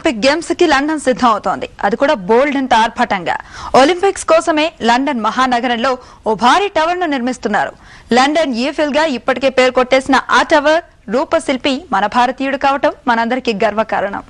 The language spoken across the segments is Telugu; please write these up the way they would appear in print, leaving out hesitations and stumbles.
ఒలింపిక్ గేమ్స్ కి లండన్ సిద్ధం అవుతోంది. అది కూడా బోల్డ్ అండ్ ఆర్భాటంగా. ఒలింపిక్స్ కోసమే లండన్ మహానగరంలో ఓ భారీ టవర్ ను నిర్మిస్తున్నారు. లండన్ ఈఫిల్ గా ఇప్పటికే పేరు కొట్టేసిన ఆ టవర్ రూపశిల్పి మన భారతీయుడు కావటం మనందరికీ గర్వకారణం.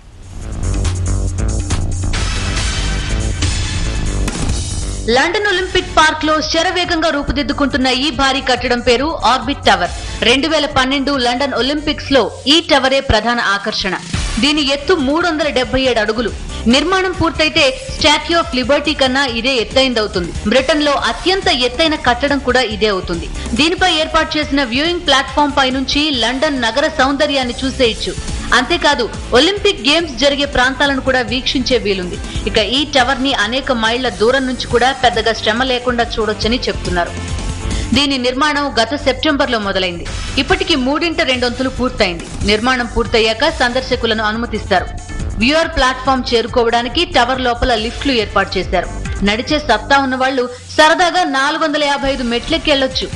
లండన్ ఒలింపిక్ పార్క్ లో శరవేగంగా రూపుదిద్దుకుంటున్న ఈ భారీ కట్టడం పేరు ఆర్బిట్ టవర్. 2012 లండన్ ఒలింపిక్స్ లో ఈ టవరే ప్రధాన ఆకర్షణ. దీని ఎత్తు 377 అడుగులు. నిర్మాణం పూర్తయితే స్టాట్యూ ఆఫ్ లిబర్టీ కన్నా ఇదే ఎత్తైందవుతుంది. బ్రిటన్ లో అత్యంత ఎత్తైన కట్టడం కూడా ఇదే అవుతుంది. దీనిపై ఏర్పాటు చేసిన వ్యూయింగ్ ప్లాట్ఫామ్ పై నుంచి లండన్ నగర సౌందర్యాన్ని చూసేయచ్చు. అంతేకాదు ఒలింపిక్ గేమ్స్ జరిగే ప్రాంతాలను కూడా వీక్షించే వీలుంది. ఇక ఈ టవర్ ని అనేక మైళ్ల దూరం నుంచి కూడా పెద్దగా శ్రమ లేకుండా చూడొచ్చని చెప్తున్నారు. దీని నిర్మాణం గత సెప్టెంబర్ లో మొదలైంది. ఇప్పటికి 3/2 పూర్తయింది. నిర్మాణం పూర్తయ్యాక సందర్శకులను అనుమతిస్తారు. వ్యూయర్ ప్లాట్ఫామ్ చేరుకోవడానికి టవర్ లోపల లిఫ్ట్లు ఏర్పాటు చేశారు. నడిచే సత్తా ఉన్న వాళ్లు సరదాగా 455 మెట్లెక్కెళ్లొచ్చు.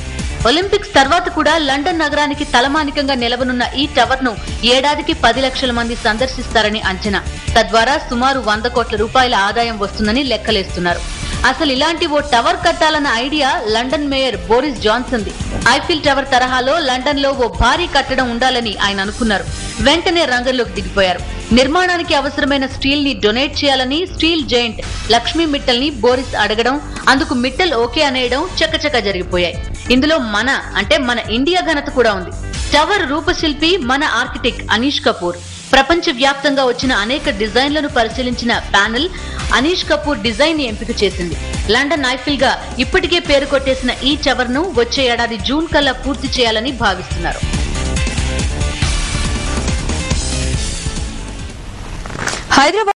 ఒలింపిక్స్ తర్వాత కూడా లండన్ నగరానికి తలమానికంగా నిలవనున్న ఈ టవర్ ను ఏడాదికి 10 లక్షల మంది సందర్శిస్తారని అంచనా. తద్వారా సుమారు 100 కోట్ల రూపాయల ఆదాయం వస్తుందని లెక్కలేస్తున్నారు. అసలు ఇలాంటి ఓ టవర్ కట్టాలన్న idea London mayor Boris Johnson ది. ఐఫిల్ టవర్ తరహాలో లండన్ లో ఓ భారీ కట్టడం ఉండాలని ఆయన అనుకున్నారు. వెంటనే రంగంలోకి దిగిపోయారు. నిర్మాణానికి అవసరమైన స్టీల్ ని డొనేట్ చేయాలని స్టీల్ జైంట్ లక్ష్మీ మిట్టల్ ని బోరిస్ అడగడం, అందుకు మిట్టల్ ఓకే అనేయడం చకచకా జరిగిపోయాయి. ఇందులో మన ఇండియా ఘనత కూడా ఉంది. టవర్ రూపశిల్పి మన ఆర్కిటెక్ట్ అనీష్ కపూర్. ప్రపంచ వ్యాప్తంగా వచ్చిన అనేక డిజైన్లను పరిశీలించిన ప్యానెల్ అనీష్ కపూర్ డిజైన్ ని ఎంపిక చేసింది. లండన్ ఐఫిల్ గా ఇప్పటికే పేరు కొట్టేసిన ఈ టవర్ ను వచ్చే ఏడాది జూన్ కల్లా పూర్తి చేయాలని భావిస్తున్నారు. హైదరాబాద్